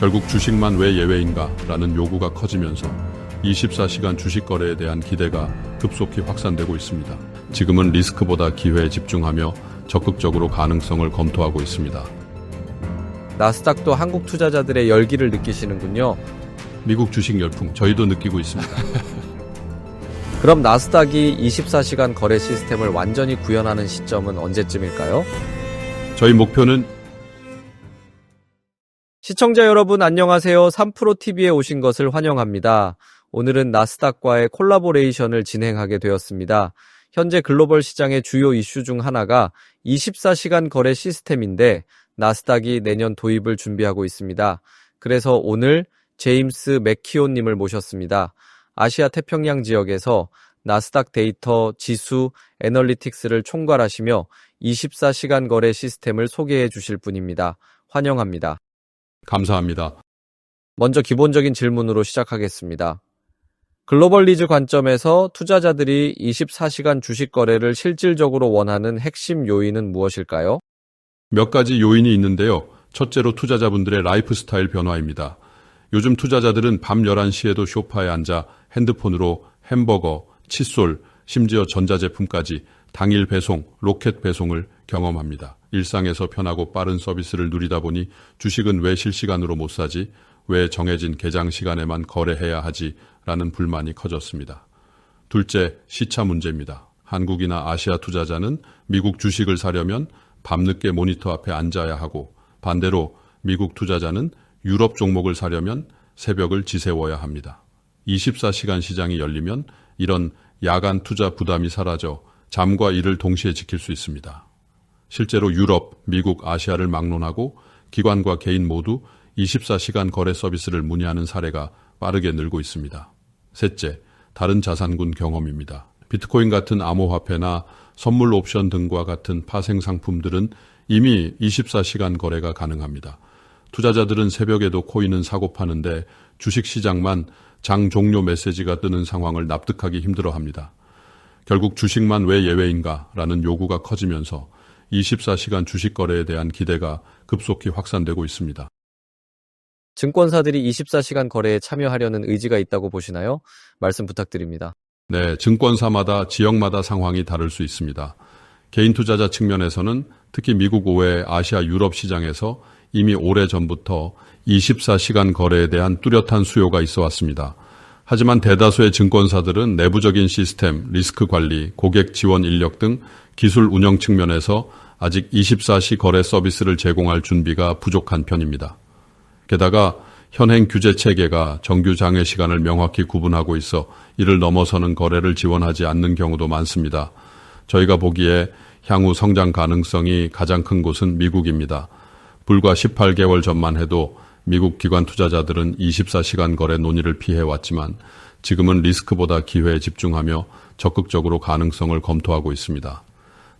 결국 주식만 왜 예외인가 라는 요구가 커지면서 24시간 주식 거래에 대한 기대가 급속히 확산되고 있습니다. 지금은 리스크보다 기회에 집중하며 적극적으로 가능성을 검토하고 있습니다. 나스닥도 한국 투자자들의 열기를 느끼시는군요. 미국 주식 열풍 저희도 느끼고 있습니다. 그럼 나스닥이 24시간 거래 시스템을 완전히 구현하는 시점은 언제쯤일까요? 저희 목표는 시청자 여러분 안녕하세요. 3프로TV에 오신 것을 환영합니다. 오늘은 나스닥과의 콜라보레이션을 진행하게 되었습니다. 현재 글로벌 시장의 주요 이슈 중 하나가 24시간 거래 시스템인데 나스닥이 내년 도입을 준비하고 있습니다. 그래서 오늘 제임스 맥키온님을 모셨습니다. 아시아 태평양 지역에서 나스닥 데이터, 지수, 애널리틱스를 총괄하시며 24시간 거래 시스템을 소개해 주실 분입니다. 환영합니다. 감사합니다. 먼저 기본적인 질문으로 시작하겠습니다. 글로벌 리즈 관점에서 투자자들이 24시간 주식 거래를 실질적으로 원하는 핵심 요인은 무엇일까요? 몇 가지 요인이 있는데요. 첫째로 투자자분들의 라이프 스타일 변화입니다. 요즘 투자자들은 밤 11시에도 소파에 앉아 핸드폰으로 햄버거, 칫솔, 심지어 전자제품까지 당일 배송, 로켓 배송을 경험합니다. 일상에서 편하고 빠른 서비스를 누리다 보니 주식은 왜 실시간으로 못 사지? 왜 정해진 개장 시간에만 거래해야 하지? 라는 불만이 커졌습니다. 둘째, 시차 문제입니다. 한국이나 아시아 투자자는 미국 주식을 사려면 밤늦게 모니터 앞에 앉아야 하고 반대로 미국 투자자는 유럽 종목을 사려면 새벽을 지새워야 합니다. 24시간 시장이 열리면 이런 야간 투자 부담이 사라져 잠과 일을 동시에 지킬 수 있습니다. 실제로 유럽, 미국, 아시아를 막론하고 기관과 개인 모두 24시간 거래 서비스를 문의하는 사례가 빠르게 늘고 있습니다. 셋째, 다른 자산군 경험입니다. 비트코인 같은 암호화폐나 선물 옵션 등과 같은 파생 상품들은 이미 24시간 거래가 가능합니다. 투자자들은 새벽에도 코인은 사고 파는데 주식시장만 장 종료 메시지가 뜨는 상황을 납득하기 힘들어합니다. 결국 주식만 왜 예외인가 라는 요구가 커지면서 24시간 주식 거래에 대한 기대가 급속히 확산되고 있습니다. 증권사들이 24시간 거래에 참여하려는 의지가 있다고 보시나요? 말씀 부탁드립니다. 네, 증권사마다 지역마다 상황이 다를 수 있습니다. 개인 투자자 측면에서는 특히 미국 외 아시아 유럽 시장에서 이미 오래전부터 24시간 거래에 대한 뚜렷한 수요가 있어 왔습니다. 하지만 대다수의 증권사들은 내부적인 시스템, 리스크 관리, 고객 지원 인력 등 기술 운영 측면에서 아직 24시 거래 서비스를 제공할 준비가 부족한 편입니다. 게다가 현행 규제 체계가 정규 장외 시간을 명확히 구분하고 있어 이를 넘어서는 거래를 지원하지 않는 경우도 많습니다. 저희가 보기에 향후 성장 가능성이 가장 큰 곳은 미국입니다. 불과 18개월 전만 해도 미국 기관 투자자들은 24시간 거래 논의를 피해왔지만 지금은 리스크보다 기회에 집중하며 적극적으로 가능성을 검토하고 있습니다.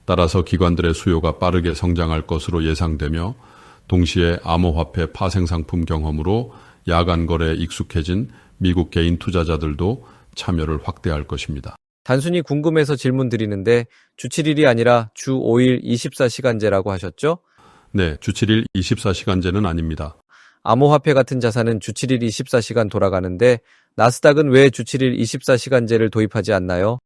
따라서 기관들의 수요가 빠르게 성장할 것으로 예상되며 동시에 암호화폐 파생 상품 경험으로 야간 거래에 익숙해진 미국 개인 투자자들도 참여를 확대할 것입니다. 단순히 궁금해서 질문 드리는데 주 7일이 아니라 주 5일 24시간제라고 하셨죠? 네, 주 7일 24시간제는 아닙니다. 암호화폐 같은 자산은 주 7일 24시간 돌아가는데 나스닥은 왜 주 7일 24시간제를 도입하지 않나요?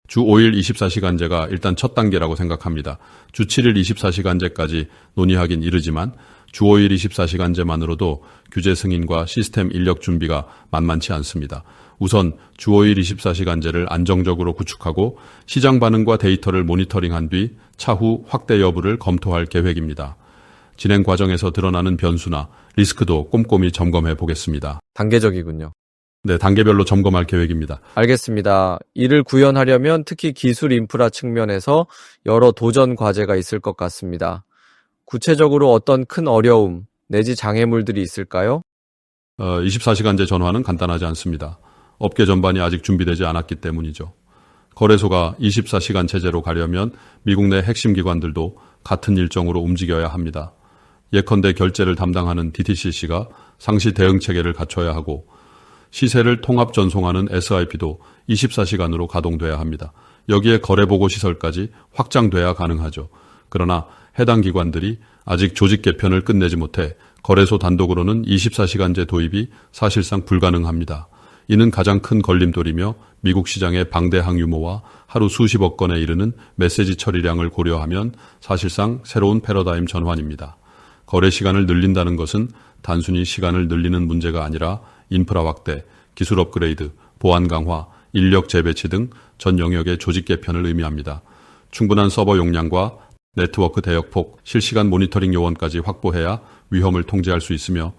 주 5일 24시간제가 일단 첫 단계라고 생각합니다. 주 7일 24시간제까지 논의하긴 이르지만 주 5일 24시간제만으로도 규제 승인과 시스템 인력 준비가 만만치 않습니다. 우선 주 5일 24시간제를 안정적으로 구축하고 시장 반응과 데이터를 모니터링한 뒤 차후 확대 여부를 검토할 계획입니다. 진행 과정에서 드러나는 변수나 리스크도 꼼꼼히 점검해 보겠습니다. 단계적이군요. 네, 단계별로 점검할 계획입니다. 알겠습니다. 이를 구현하려면 특히 기술 인프라 측면에서 여러 도전 과제가 있을 것 같습니다. 구체적으로 어떤 큰 어려움 내지 장애물들이 있을까요? 24시간제 전환은 간단하지 않습니다. 업계 전반이 아직 준비되지 않았기 때문이죠. 거래소가 24시간 체제로 가려면 미국 내 핵심 기관들도 같은 일정으로 움직여야 합니다. 예컨대 결제를 담당하는 DTCC가 상시 대응 체계를 갖춰야 하고 시세를 통합 전송하는 SIP도 24시간으로 가동돼야 합니다. 여기에 거래보고 시설까지 확장돼야 가능하죠. 그러나 해당 기관들이 아직 조직 개편을 끝내지 못해 거래소 단독으로는 24시간제 도입이 사실상 불가능합니다. 이는 가장 큰 걸림돌이며 미국 시장의 방대항 유무와 하루 수십억 건에 이르는 메시지 처리량을 고려하면 사실상 새로운 패러다임 전환입니다. 거래 시간을 늘린다는 것은 단순히 시간을 늘리는 문제가 아니라 인프라 확대, 기술 업그레이드, 보안 강화, 인력 재배치 등 전 영역의 조직 개편을 의미합니다. 충분한 서버 용량과 네트워크 대역폭, 실시간 모니터링 요원까지 확보해야 위험을 통제할 수 있으며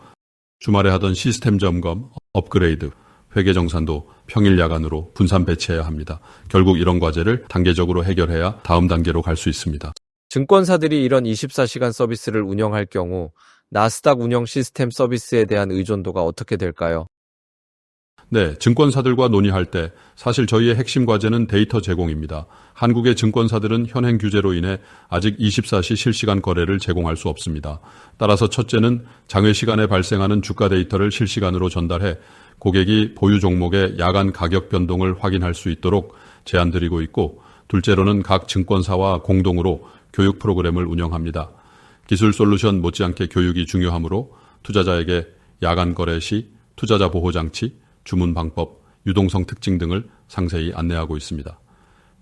주말에 하던 시스템 점검, 업그레이드, 회계 정산도 평일 야간으로 분산 배치해야 합니다. 결국 이런 과제를 단계적으로 해결해야 다음 단계로 갈 수 있습니다. 증권사들이 이런 24시간 서비스를 운영할 경우 나스닥 운영 시스템 서비스에 대한 의존도가 어떻게 될까요? 네, 증권사들과 논의할 때 사실 저희의 핵심 과제는 데이터 제공입니다. 한국의 증권사들은 현행 규제로 인해 아직 24시 실시간 거래를 제공할 수 없습니다. 따라서 첫째는 장외 시간에 발생하는 주가 데이터를 실시간으로 전달해 고객이 보유 종목의 야간 가격 변동을 확인할 수 있도록 제안드리고 있고, 둘째로는 각 증권사와 공동으로 교육 프로그램을 운영합니다. 기술 솔루션 못지않게 교육이 중요하므로 투자자에게 야간 거래 시 투자자 보호 장치, 주문 방법, 유동성 특징 등을 상세히 안내하고 있습니다.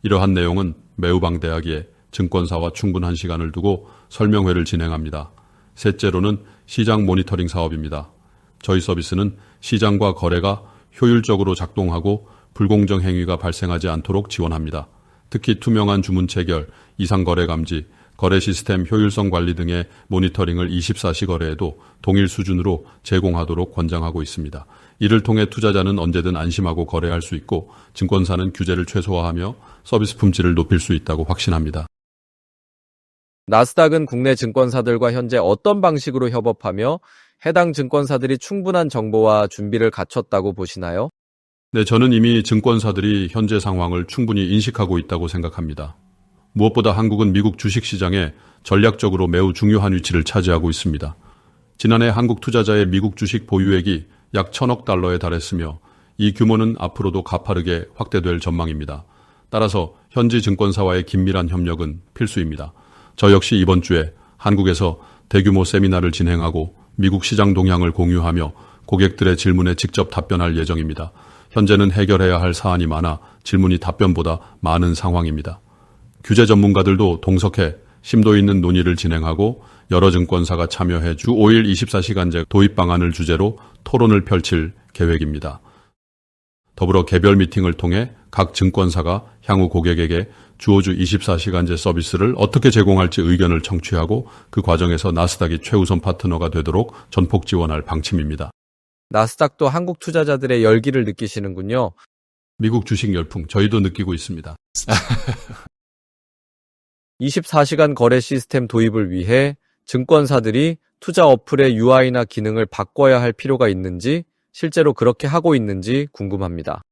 이러한 내용은 매우 방대하기에 증권사와 충분한 시간을 두고 설명회를 진행합니다. 셋째로는 시장 모니터링 사업입니다. 저희 서비스는 시장과 거래가 효율적으로 작동하고 불공정 행위가 발생하지 않도록 지원합니다. 특히 투명한 주문 체결, 이상 거래 감지, 거래 시스템 효율성 관리 등의 모니터링을 24시 거래에도 동일 수준으로 제공하도록 권장하고 있습니다. 이를 통해 투자자는 언제든 안심하고 거래할 수 있고 증권사는 규제를 최소화하며 서비스 품질을 높일 수 있다고 확신합니다. 나스닥은 국내 증권사들과 현재 어떤 방식으로 협업하며 해당 증권사들이 충분한 정보와 준비를 갖췄다고 보시나요? 네, 저는 이미 증권사들이 현재 상황을 충분히 인식하고 있다고 생각합니다. 무엇보다 한국은 미국 주식시장에 전략적으로 매우 중요한 위치를 차지하고 있습니다. 지난해 한국 투자자의 미국 주식 보유액이 약 1,000억 달러에 달했으며 이 규모는 앞으로도 가파르게 확대될 전망입니다. 따라서 현지 증권사와의 긴밀한 협력은 필수입니다. 저 역시 이번 주에 한국에서 대규모 세미나를 진행하고 미국 시장 동향을 공유하며 고객들의 질문에 직접 답변할 예정입니다. 현재는 해결해야 할 사안이 많아 질문이 답변보다 많은 상황입니다. 규제 전문가들도 동석해 심도 있는 논의를 진행하고 여러 증권사가 참여해 주 5일 24시간제 도입 방안을 주제로 토론을 펼칠 계획입니다. 더불어 개별 미팅을 통해 각 증권사가 향후 고객에게 주호주 24시간제 서비스를 어떻게 제공할지 의견을 청취하고 그 과정에서 나스닥이 최우선 파트너가 되도록 전폭 지원할 방침입니다. 나스닥도 한국 투자자들의 열기를 느끼시는군요. 미국 주식 열풍 저희도 느끼고 있습니다. 24시간 거래 시스템 도입을 위해 증권사들이 투자 어플의 UI나 기능을 바꿔야 할 필요가 있는지, 실제로 그렇게 하고 있는지 궁금합니다.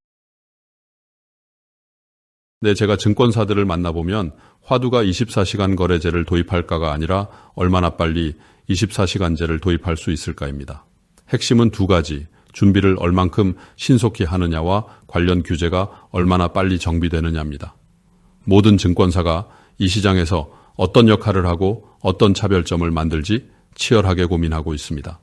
네, 제가 증권사들을 만나보면 화두가 24시간 거래제를 도입할까가 아니라 얼마나 빨리 24시간제를 도입할 수 있을까입니다. 핵심은 두 가지, 준비를 얼만큼 신속히 하느냐와 관련 규제가 얼마나 빨리 정비되느냐입니다. 모든 증권사가 이 시장에서 어떤 역할을 하고 어떤 차별점을 만들지 치열하게 고민하고 있습니다.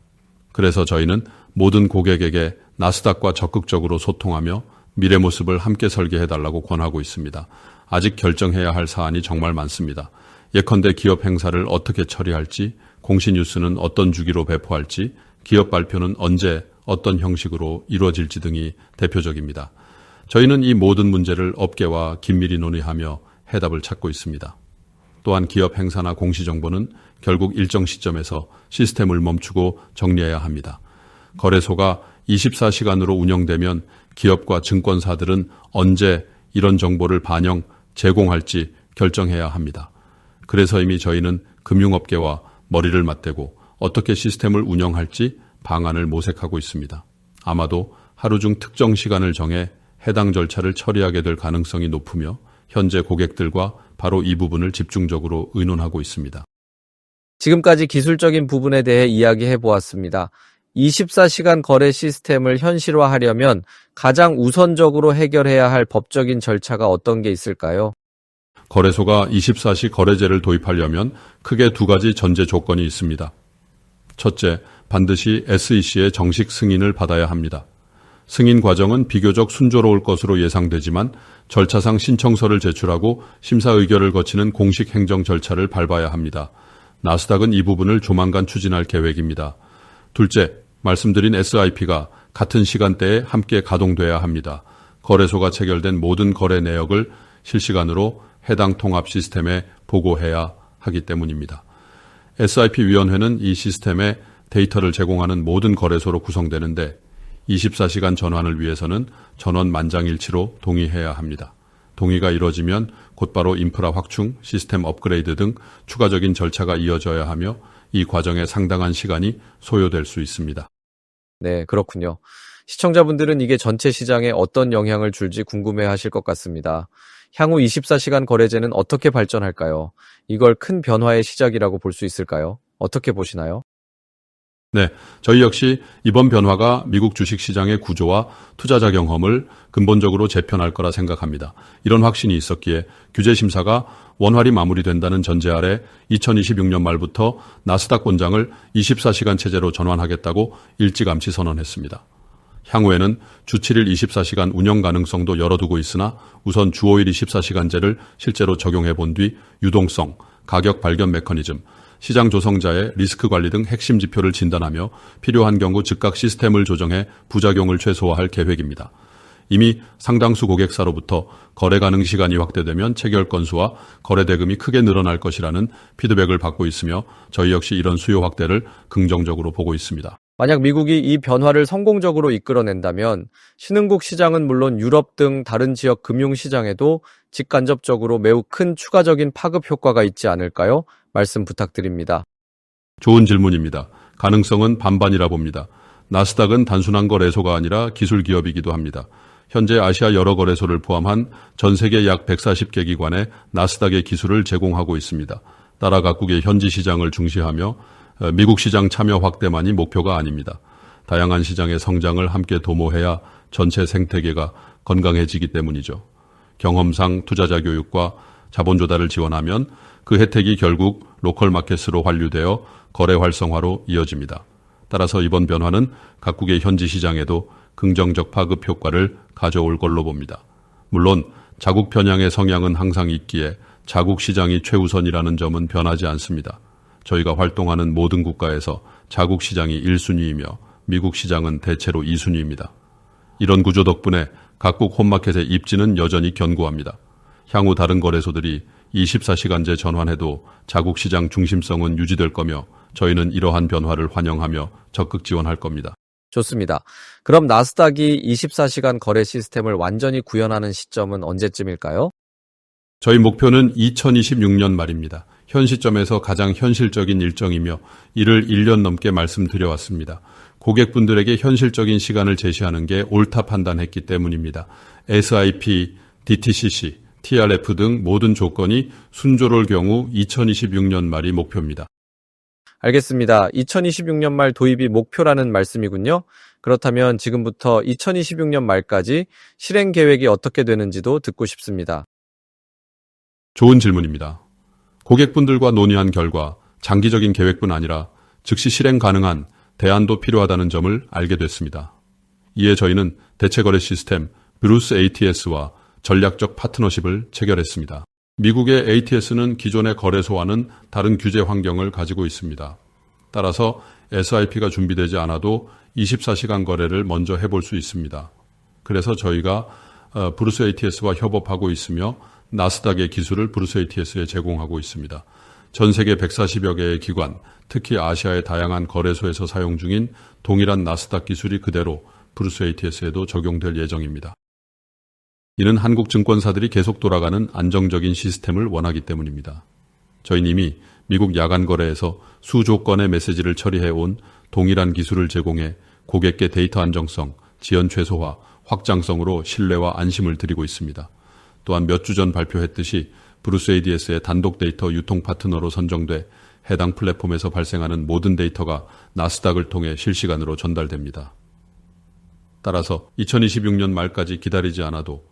그래서 저희는 모든 고객에게 나스닥과 적극적으로 소통하며 미래 모습을 함께 설계해달라고 권하고 있습니다. 아직 결정해야 할 사안이 정말 많습니다. 예컨대 기업 행사를 어떻게 처리할지, 공시 뉴스는 어떤 주기로 배포할지, 기업 발표는 언제 어떤 형식으로 이루어질지 등이 대표적입니다. 저희는 이 모든 문제를 업계와 긴밀히 논의하며 해답을 찾고 있습니다. 또한 기업 행사나 공시 정보는 결국 일정 시점에서 시스템을 멈추고 정리해야 합니다. 거래소가 24시간으로 운영되면 기업과 증권사들은 언제 이런 정보를 반영, 제공할지 결정해야 합니다. 그래서 이미 저희는 금융업계와 머리를 맞대고 어떻게 시스템을 운영할지 방안을 모색하고 있습니다. 아마도 하루 중 특정 시간을 정해 해당 절차를 처리하게 될 가능성이 높으며 현재 고객들과 바로 이 부분을 집중적으로 의논하고 있습니다. 지금까지 기술적인 부분에 대해 이야기해 보았습니다. 24시간 거래 시스템을 현실화하려면 가장 우선적으로 해결해야 할 법적인 절차가 어떤 게 있을까요? 거래소가 24시 거래제를 도입하려면 크게 두 가지 전제 조건이 있습니다. 첫째, 반드시 SEC의 정식 승인을 받아야 합니다. 승인 과정은 비교적 순조로울 것으로 예상되지만 절차상 신청서를 제출하고 심사 의결을 거치는 공식 행정 절차를 밟아야 합니다. 나스닥은 이 부분을 조만간 추진할 계획입니다. 둘째, 말씀드린 SIP가 같은 시간대에 함께 가동돼야 합니다. 거래소가 체결된 모든 거래 내역을 실시간으로 해당 통합 시스템에 보고해야 하기 때문입니다. SIP위원회는 이 시스템에 데이터를 제공하는 모든 거래소로 구성되는데 24시간 전환을 위해서는 전원 만장일치로 동의해야 합니다. 동의가 이뤄지면 곧바로 인프라 확충, 시스템 업그레이드 등 추가적인 절차가 이어져야 하며 이 과정에 상당한 시간이 소요될 수 있습니다. 네, 그렇군요. 시청자분들은 이게 전체 시장에 어떤 영향을 줄지 궁금해 하실 것 같습니다. 향후 24시간 거래제는 어떻게 발전할까요? 이걸 큰 변화의 시작이라고 볼 수 있을까요? 어떻게 보시나요? 네, 저희 역시 이번 변화가 미국 주식시장의 구조와 투자자 경험을 근본적으로 재편할 거라 생각합니다. 이런 확신이 있었기에 규제심사가 원활히 마무리된다는 전제 아래 2026년 말부터 나스닥 권장을 24시간 체제로 전환하겠다고 일찌감치 선언했습니다. 향후에는 주 7일 24시간 운영 가능성도 열어두고 있으나 우선 주 5일 24시간제를 실제로 적용해 본 뒤 유동성, 가격 발견 메커니즘, 시장 조성자의 리스크 관리 등 핵심 지표를 진단하며 필요한 경우 즉각 시스템을 조정해 부작용을 최소화할 계획입니다. 이미 상당수 고객사로부터 거래 가능 시간이 확대되면 체결 건수와 거래 대금이 크게 늘어날 것이라는 피드백을 받고 있으며 저희 역시 이런 수요 확대를 긍정적으로 보고 있습니다. 만약 미국이 이 변화를 성공적으로 이끌어낸다면 신흥국 시장은 물론 유럽 등 다른 지역 금융시장에도 직간접적으로 매우 큰 추가적인 파급 효과가 있지 않을까요? 말씀 부탁드립니다. 좋은 질문입니다. 가능성은 반반이라 봅니다. 나스닥은 단순한 거래소가 아니라 기술 기업이기도 합니다. 현재 아시아 여러 거래소를 포함한 전 세계 약 140개 기관에 나스닥의 기술을 제공하고 있습니다. 따라 각국의 현지 시장을 중시하며 미국 시장 참여 확대만이 목표가 아닙니다. 다양한 시장의 성장을 함께 도모해야 전체 생태계가 건강해지기 때문이죠. 경험상 투자자 교육과 자본 조달을 지원하면 그 혜택이 결국 로컬 마켓으로 환류되어 거래 활성화로 이어집니다. 따라서 이번 변화는 각국의 현지 시장에도 긍정적 파급 효과를 가져올 걸로 봅니다. 물론 자국 편향의 성향은 항상 있기에 자국 시장이 최우선이라는 점은 변하지 않습니다. 저희가 활동하는 모든 국가에서 자국 시장이 1순위이며 미국 시장은 대체로 2순위입니다. 이런 구조 덕분에 각국 홈마켓의 입지는 여전히 견고합니다. 향후 다른 거래소들이 24시간제 전환해도 자국 시장 중심성은 유지될 거며 저희는 이러한 변화를 환영하며 적극 지원할 겁니다. 좋습니다. 그럼 나스닥이 24시간 거래 시스템을 완전히 구현하는 시점은 언제쯤일까요? 저희 목표는 2026년 말입니다. 현 시점에서 가장 현실적인 일정이며 이를 1년 넘게 말씀드려왔습니다. 고객분들에게 현실적인 시간을 제시하는 게 옳다 판단했기 때문입니다. SIP, DTCC, TRF 등 모든 조건이 순조로울 경우 2026년 말이 목표입니다. 알겠습니다. 2026년 말 도입이 목표라는 말씀이군요. 그렇다면 지금부터 2026년 말까지 실행 계획이 어떻게 되는지도 듣고 싶습니다. 좋은 질문입니다. 고객분들과 논의한 결과 장기적인 계획뿐 아니라 즉시 실행 가능한 대안도 필요하다는 점을 알게 됐습니다. 이에 저희는 대체거래 시스템 브루스 ATS와 전략적 파트너십을 체결했습니다. 미국의 ATS는 기존의 거래소와는 다른 규제 환경을 가지고 있습니다. 따라서 SIP가 준비되지 않아도 24시간 거래를 먼저 해볼 수 있습니다. 그래서 저희가 브루스 ATS와 협업하고 있으며 나스닥의 기술을 브루스 ATS에 제공하고 있습니다. 전 세계 140여 개의 기관, 특히 아시아의 다양한 거래소에서 사용 중인 동일한 나스닥 기술이 그대로 브루스 ATS에도 적용될 예정입니다. 이는 한국 증권사들이 계속 돌아가는 안정적인 시스템을 원하기 때문입니다. 저희는 이미 미국 야간 거래에서 수조 건의 메시지를 처리해온 동일한 기술을 제공해 고객께 데이터 안정성, 지연 최소화, 확장성으로 신뢰와 안심을 드리고 있습니다. 또한 몇 주 전 발표했듯이 브루스 ADS의 단독 데이터 유통 파트너로 선정돼 해당 플랫폼에서 발생하는 모든 데이터가 나스닥을 통해 실시간으로 전달됩니다. 따라서 2026년 말까지 기다리지 않아도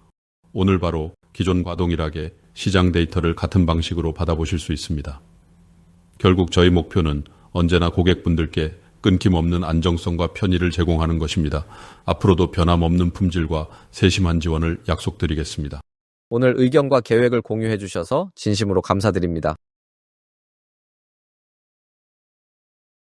오늘 바로 기존과 동일하게 시장 데이터를 같은 방식으로 받아보실 수 있습니다. 결국 저희 목표는 언제나 고객분들께 끊김없는 안정성과 편의를 제공하는 것입니다. 앞으로도 변함없는 품질과 세심한 지원을 약속드리겠습니다. 오늘 의견과 계획을 공유해 주셔서 진심으로 감사드립니다.